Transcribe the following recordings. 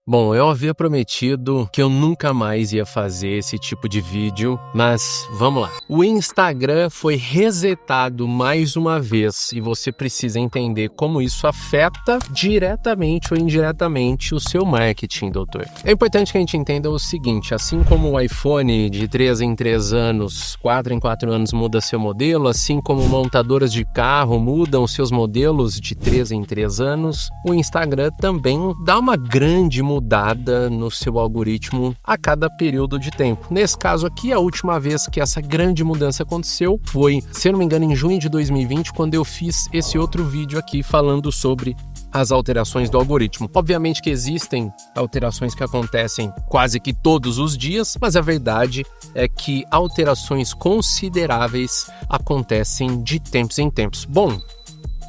Bom, eu havia prometido que eu nunca mais ia fazer esse tipo de vídeo, mas vamos lá. O Instagram foi resetado mais uma vez e você precisa entender como isso afeta diretamente ou indiretamente o seu marketing, doutor. É importante que a gente entenda o seguinte, assim como o iPhone de 3 em 3 anos, 4 em 4 anos muda seu modelo, assim como montadoras de carro mudam seus modelos de 3 em 3 anos, o Instagram também dá uma grande mudada no seu algoritmo a cada período de tempo. Nesse caso aqui, a última vez que essa grande mudança aconteceu foi, se eu não me engano, em junho de 2020, quando eu fiz esse outro vídeo aqui falando sobre as alterações do algoritmo. Obviamente que existem alterações que acontecem quase que todos os dias, mas a verdade é que alterações consideráveis acontecem de tempos em tempos. Bom,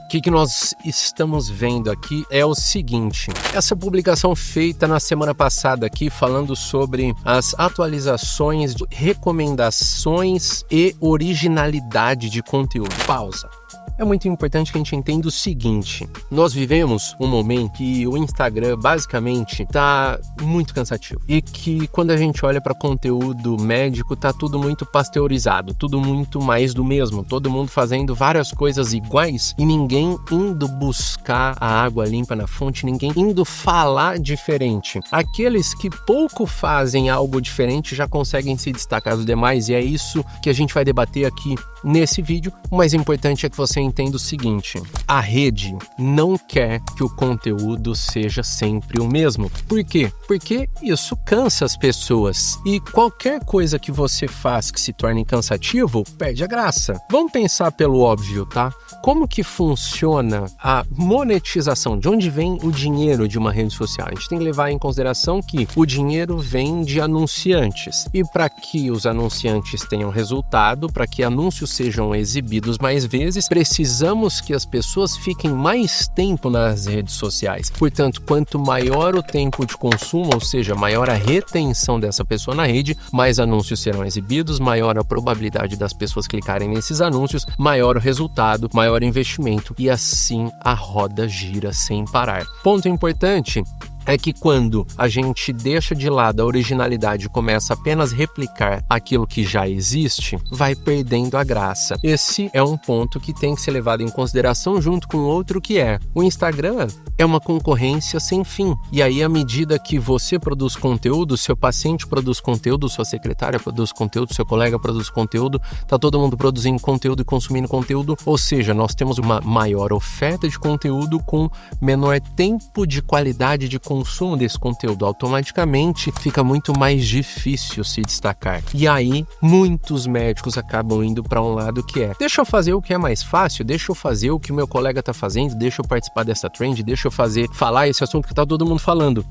o que nós estamos vendo aqui é o seguinte, essa publicação feita na semana passada aqui falando sobre as atualizações, recomendações e originalidade de conteúdo. Pausa. É muito importante que a gente entenda o seguinte, nós vivemos um momento que o Instagram basicamente está muito cansativo e que quando a gente olha para conteúdo médico tá tudo muito pasteurizado, tudo muito mais do mesmo, todo mundo fazendo várias coisas iguais e ninguém indo buscar a água limpa na fonte, ninguém indo falar diferente. Aqueles que pouco fazem algo diferente já conseguem se destacar dos demais e é isso que a gente vai debater aqui nesse vídeo. O mais importante é que você entenda o seguinte, a rede não quer que o conteúdo seja sempre o mesmo. Por quê? Porque isso cansa as pessoas e qualquer coisa que você faz que se torne cansativo, perde a graça. Vamos pensar pelo óbvio, tá? Como que funciona a monetização? De onde vem o dinheiro de uma rede social? A gente tem que levar em consideração que o dinheiro vem de anunciantes e para que os anunciantes tenham resultado, para que anúncios sejam exibidos mais vezes, precisamos que as pessoas fiquem mais tempo nas redes sociais. Portanto, quanto maior o tempo de consumo, ou seja, maior a retenção dessa pessoa na rede, mais anúncios serão exibidos, maior a probabilidade das pessoas clicarem nesses anúncios, maior o resultado, maior o investimento e assim a roda gira sem parar. Ponto importante é que quando a gente deixa de lado a originalidade e começa apenas a replicar aquilo que já existe, vai perdendo a graça. Esse é um ponto que tem que ser levado em consideração junto com outro que é o Instagram é uma concorrência sem fim. E aí, à medida que você produz conteúdo, seu paciente produz conteúdo, sua secretária produz conteúdo, seu colega produz conteúdo, tá todo mundo produzindo conteúdo e consumindo conteúdo, ou seja, nós temos uma maior oferta de conteúdo com menor tempo de qualidade de consumo desse conteúdo. Automaticamente fica muito mais difícil se destacar. E aí, muitos médicos acabam indo para um lado que é, deixa eu fazer o que é mais fácil, deixa eu fazer o que o meu colega tá fazendo, deixa eu participar dessa trend, deixa eu falar esse assunto que tá todo mundo falando.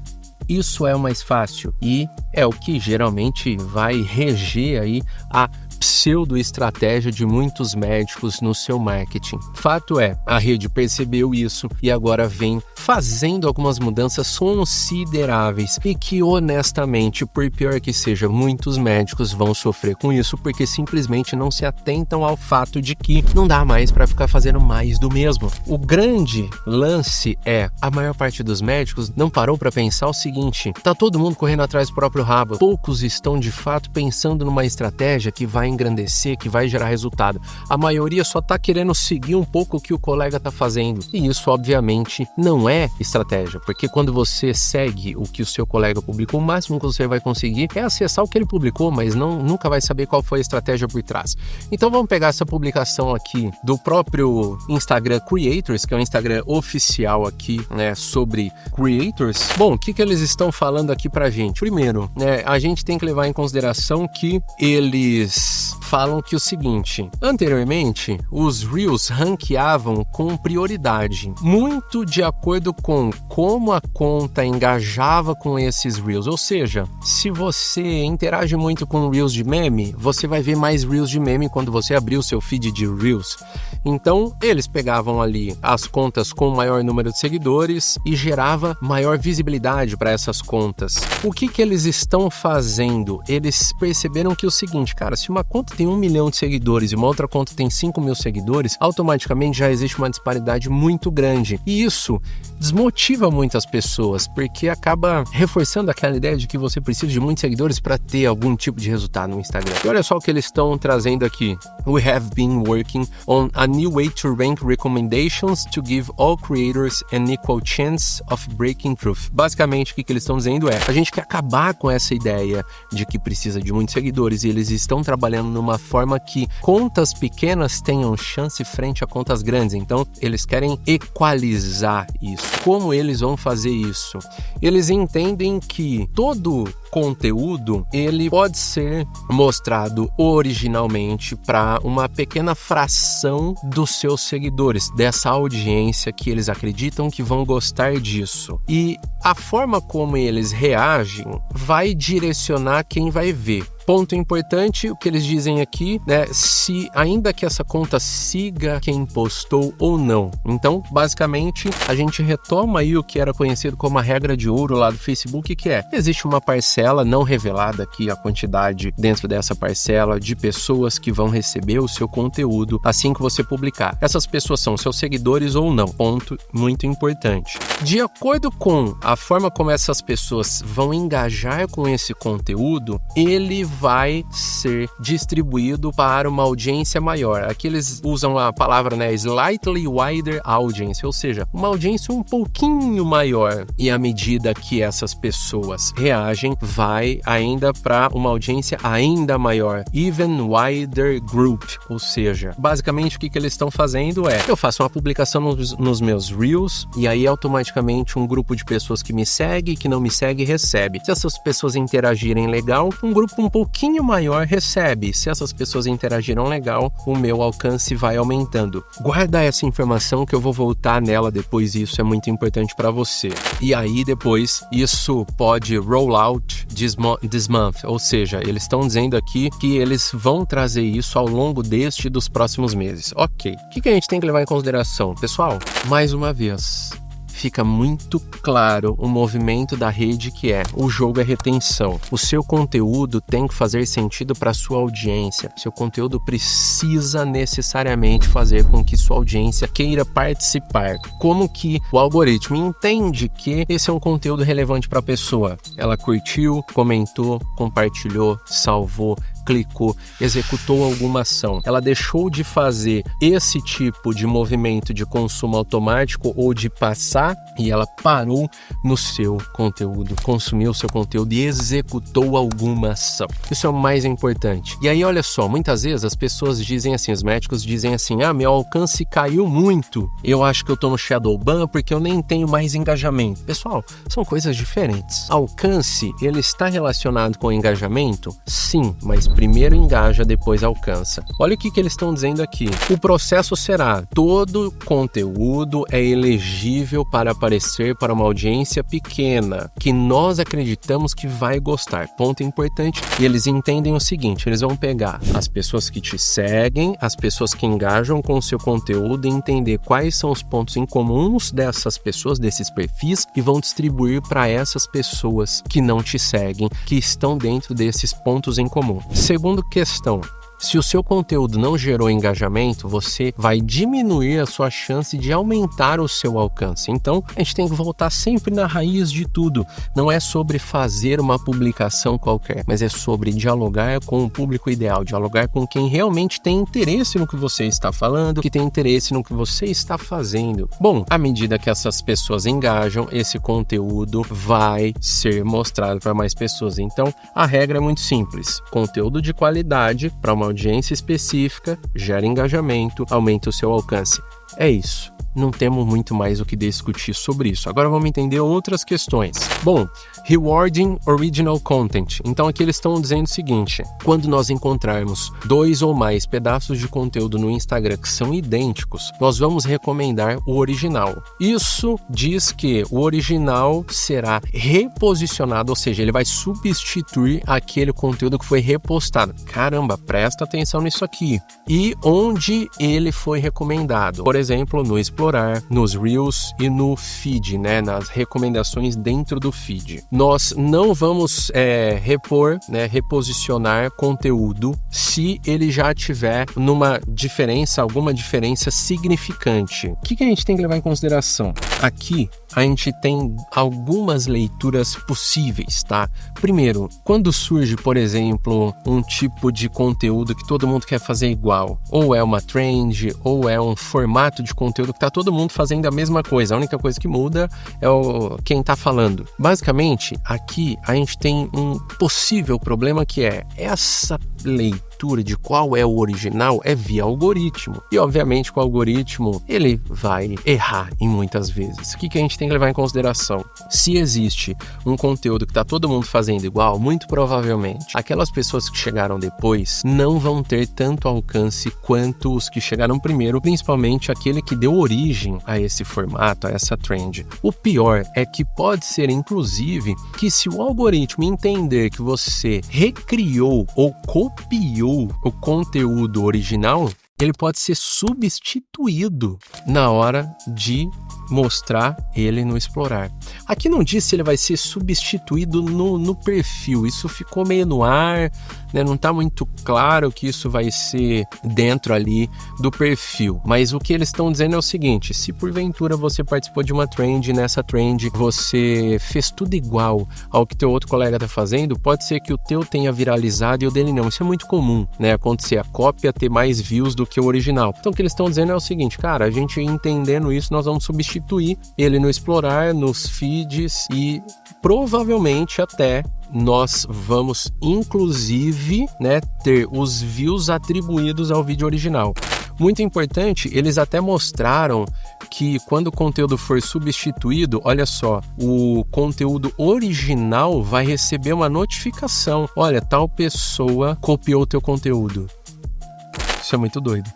Isso é o mais fácil e é o que geralmente vai reger aí a pseudo-estratégia de muitos médicos no seu marketing. Fato é, a rede percebeu isso e agora vem fazendo algumas mudanças consideráveis e que, honestamente, por pior que seja, muitos médicos vão sofrer com isso porque simplesmente não se atentam ao fato de que não dá mais para ficar fazendo mais do mesmo. O grande lance é, a maior parte dos médicos não parou para pensar o seguinte, tá todo mundo correndo atrás do próprio rabo, poucos estão de fato pensando numa estratégia que vai engrandecer, que vai gerar resultado. A maioria só tá querendo seguir um pouco o que o colega tá fazendo. E isso, obviamente, não é estratégia, porque quando você segue o que o seu colega publicou, o máximo que você vai conseguir é acessar o que ele publicou, mas nunca vai saber qual foi a estratégia por trás. Então vamos pegar essa publicação aqui do próprio Instagram Creators, que é o Instagram oficial aqui, né, sobre Creators. Bom, o que eles estão falando aqui pra gente? Primeiro, né, a gente tem que levar em consideração que eles falam que o seguinte, anteriormente os Reels ranqueavam com prioridade, muito de acordo com como a conta engajava com esses Reels, ou seja, se você interage muito com Reels de meme, você vai ver mais Reels de meme quando você abrir o seu feed de Reels. Então, eles pegavam ali as contas com maior número de seguidores e gerava maior visibilidade para essas contas. O que eles estão fazendo? Eles perceberam que o seguinte, cara, se uma conta tem tem 1 milhão de seguidores e uma outra conta tem 5 mil seguidores, automaticamente já existe uma disparidade muito grande. E isso desmotiva muitas pessoas, porque acaba reforçando aquela ideia de que você precisa de muitos seguidores para ter algum tipo de resultado no Instagram. E olha só o que eles estão trazendo aqui. We have been working on a new way to rank recommendations to give all creators an equal chance of breaking truth. Basicamente, o que eles estão dizendo é, a gente quer acabar com essa ideia de que precisa de muitos seguidores, e eles estão trabalhando numa forma que contas pequenas tenham chance frente a contas grandes. Então, eles querem equalizar isso. Como eles vão fazer isso? Eles entendem que todo conteúdo, ele pode ser mostrado originalmente para uma pequena fração dos seus seguidores, dessa audiência que eles acreditam que vão gostar disso. E a forma como eles reagem vai direcionar quem vai ver. Ponto importante, o que eles dizem aqui, né? Se ainda que essa conta siga quem postou ou não. Então, basicamente, a gente retoma aí o que era conhecido como a regra de ouro lá do Facebook, que é, existe uma parcela não revelada aqui, a quantidade dentro dessa parcela de pessoas que vão receber o seu conteúdo assim que você publicar. Essas pessoas são seus seguidores ou não. Ponto muito importante. De acordo com a forma como essas pessoas vão engajar com esse conteúdo, ele vai ser distribuído para uma audiência maior. Aqui eles usam a palavra, né, slightly wider audience, ou seja, uma audiência um pouquinho maior. E à medida que essas pessoas reagem, vai ainda para uma audiência ainda maior, even wider group, ou seja, basicamente o que eles estão fazendo é, eu faço uma publicação nos meus Reels, e aí automaticamente um grupo de pessoas que me segue e que não me segue recebe. Se essas pessoas interagirem legal, um grupo um pouquinho maior recebe. Se essas pessoas interagiram legal, o meu alcance vai aumentando. Guarda essa informação que eu vou voltar nela depois, isso é muito importante para você. E aí depois, isso pode roll out this month, ou seja, eles estão dizendo aqui que eles vão trazer isso ao longo deste e dos próximos meses. Ok, o que a gente tem que levar em consideração? Pessoal, mais uma vez, fica muito claro o movimento da rede, que é, o jogo é retenção. O seu conteúdo tem que fazer sentido para a sua audiência. Seu conteúdo precisa necessariamente fazer com que sua audiência queira participar. Como que o algoritmo entende que esse é um conteúdo relevante para a pessoa? Ela curtiu, comentou, compartilhou, salvou, clicou, executou alguma ação. Ela deixou de fazer esse tipo de movimento de consumo automático ou de passar, e ela parou no seu conteúdo, consumiu o seu conteúdo e executou alguma ação. Isso é o mais importante. E aí, olha só, muitas vezes as pessoas dizem assim, os médicos dizem assim, meu alcance caiu muito, eu acho que eu tô no shadow ban porque eu nem tenho mais engajamento. Pessoal, são coisas diferentes. Alcance, ele está relacionado com engajamento? Sim, mas primeiro engaja, depois alcança. Olha o que eles estão dizendo aqui. O processo será, todo conteúdo é elegível para aparecer para uma audiência pequena, que nós acreditamos que vai gostar. Ponto importante. E eles entendem o seguinte, eles vão pegar as pessoas que te seguem, as pessoas que engajam com o seu conteúdo e entender quais são os pontos em comuns dessas pessoas, desses perfis, e vão distribuir para essas pessoas que não te seguem, que estão dentro desses pontos em comum. Segunda questão, se o seu conteúdo não gerou engajamento, você vai diminuir a sua chance de aumentar o seu alcance. Então, a gente tem que voltar sempre na raiz de tudo. Não é sobre fazer uma publicação qualquer, mas é sobre dialogar com o público ideal, dialogar com quem realmente tem interesse no que você está falando, que tem interesse no que você está fazendo. Bom, à medida que essas pessoas engajam, esse conteúdo vai ser mostrado para mais pessoas. Então, a regra é muito simples. Conteúdo de qualidade para uma audiência específica, gera engajamento, aumenta o seu alcance. É isso. Não temos muito mais o que discutir sobre isso. Agora vamos entender outras questões. Bom, rewarding original content. Então aqui eles estão dizendo o seguinte, quando nós encontrarmos 2 ou mais pedaços de conteúdo no Instagram que são idênticos, nós vamos recomendar o original. Isso diz que o original será reposicionado, ou seja, ele vai substituir aquele conteúdo que foi repostado. Caramba, presta atenção nisso aqui. E onde ele foi recomendado? Por exemplo, no Explore Explorar, nos Reels e no feed, né, nas recomendações dentro do feed. Nós não vamos reposicionar conteúdo se ele já tiver alguma diferença significante. O que a gente tem que levar em consideração? Aqui a gente tem algumas leituras possíveis, tá? Primeiro, quando surge, por exemplo, um tipo de conteúdo que todo mundo quer fazer igual, ou é uma trend, ou é um formato de conteúdo que tá todo mundo fazendo a mesma coisa, a única coisa que muda é quem tá falando. Basicamente, aqui a gente tem um possível problema que é essa leitura de qual é o original é via algoritmo. E, obviamente, com o algoritmo, ele vai errar em muitas vezes. O que a gente tem que levar em consideração? Se existe um conteúdo que está todo mundo fazendo igual, muito provavelmente, aquelas pessoas que chegaram depois não vão ter tanto alcance quanto os que chegaram primeiro, principalmente aquele que deu origem a esse formato, a essa trend. O pior é que pode ser, inclusive, que se o algoritmo entender que você recriou ou copiou o conteúdo original, ele pode ser substituído na hora de mostrar ele no Explorar. Aqui não diz se ele vai ser substituído no perfil, isso ficou meio no ar, né? Não está muito claro que isso vai ser dentro ali do perfil, mas o que eles estão dizendo é o seguinte: se porventura você participou de uma trend, nessa trend você fez tudo igual ao que teu outro colega está fazendo, pode ser que o teu tenha viralizado e o dele não. Isso é muito comum, né? Acontecer a cópia ter mais views do que o original. Então o que eles estão dizendo é o seguinte: cara, a gente entendendo isso, nós vamos substituir ele no Explorar, nos feeds e provavelmente até nós vamos inclusive, né, ter os views atribuídos ao vídeo original. Muito importante, eles até mostraram que quando o conteúdo for substituído, olha só, o conteúdo original vai receber uma notificação: olha, tal pessoa copiou o teu conteúdo. Isso é muito doido.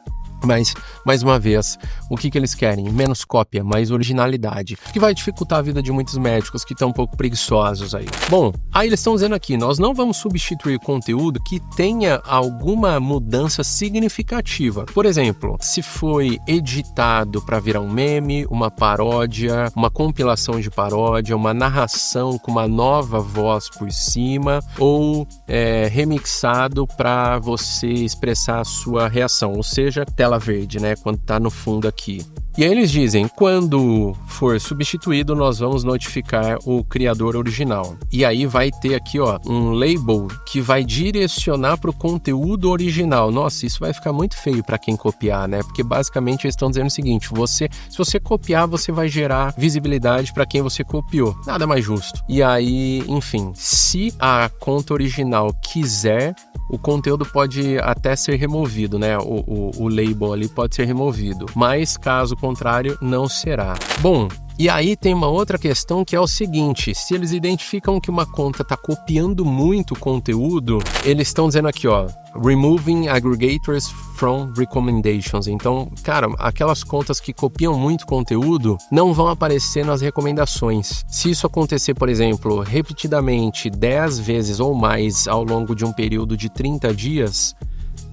Mas, mais uma vez, o que eles querem? Menos cópia, mais originalidade, que vai dificultar a vida de muitos médicos que estão um pouco preguiçosos aí. Bom, aí eles estão dizendo aqui: nós não vamos substituir conteúdo que tenha alguma mudança significativa. Por exemplo, se foi editado para virar um meme, uma paródia, uma compilação de paródia, uma narração com uma nova voz por cima, ou remixado para você expressar a sua reação, ou seja, tela verde, né, quando tá no fundo aqui. E aí eles dizem: quando for substituído, nós vamos notificar o criador original. E aí vai ter aqui, ó, um label que vai direcionar para o conteúdo original. Nossa, isso vai ficar muito feio para quem copiar, né? Porque basicamente eles estão dizendo o seguinte: se você copiar, você vai gerar visibilidade para quem você copiou. Nada mais justo. E aí, enfim, se a conta original quiser, o conteúdo pode até ser removido, né? O label ali pode ser removido, mas caso contrário, não será. Bom, e aí tem uma outra questão que é o seguinte: se eles identificam que uma conta está copiando muito conteúdo, eles estão dizendo aqui, ó, removing aggregators from recommendations. Então, cara, aquelas contas que copiam muito conteúdo não vão aparecer nas recomendações. Se isso acontecer, por exemplo, repetidamente 10 vezes ou mais ao longo de um período de 30 dias,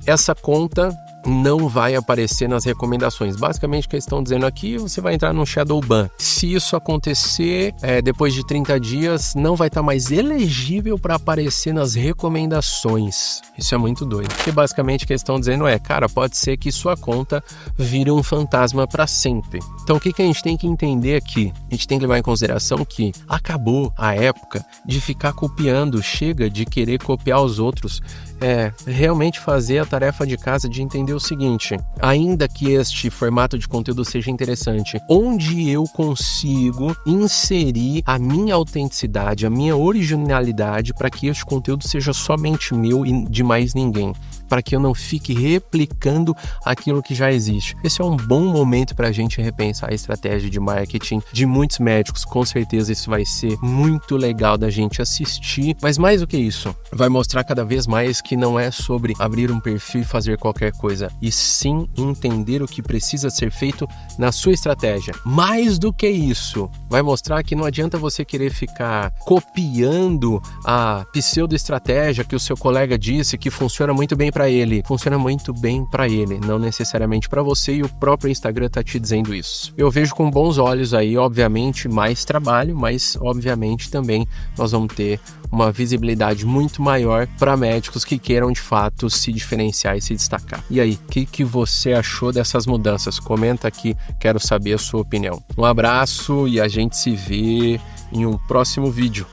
essa conta não vai aparecer nas recomendações. Basicamente o que eles estão dizendo aqui: você vai entrar num shadow ban. Se isso acontecer depois de 30 dias, não vai estar mais elegível para aparecer nas recomendações. Isso é muito doido. Porque basicamente o que eles estão dizendo é: cara, pode ser que sua conta vire um fantasma para sempre. Então o que a gente tem que entender aqui? A gente tem que levar em consideração que acabou a época de ficar copiando. Chega de querer copiar os outros. Realmente fazer a tarefa de casa de entender o seguinte: ainda que este formato de conteúdo seja interessante, onde eu consigo inserir a minha autenticidade, a minha originalidade, para que este conteúdo seja somente meu e de mais ninguém, para que eu não fique replicando aquilo que já existe. Esse é um bom momento para a gente repensar a estratégia de marketing de muitos médicos. Com certeza isso vai ser muito legal da gente assistir, mas mais do que isso, vai mostrar cada vez mais que não é sobre abrir um perfil e fazer qualquer coisa, e sim entender o que precisa ser feito na sua estratégia. Mais do que isso, vai mostrar que não adianta você querer ficar copiando a pseudo-estratégia que o seu colega disse que funciona muito bem para ele, funciona muito bem para ele, não necessariamente para você, e o próprio Instagram tá te dizendo isso. Eu vejo com bons olhos aí, obviamente, mais trabalho, mas obviamente também nós vamos ter uma visibilidade muito maior para médicos que queiram de fato se diferenciar e se destacar. E aí, o que você achou dessas mudanças? Comenta aqui, quero saber a sua opinião. Um abraço e a gente se vê em um próximo vídeo.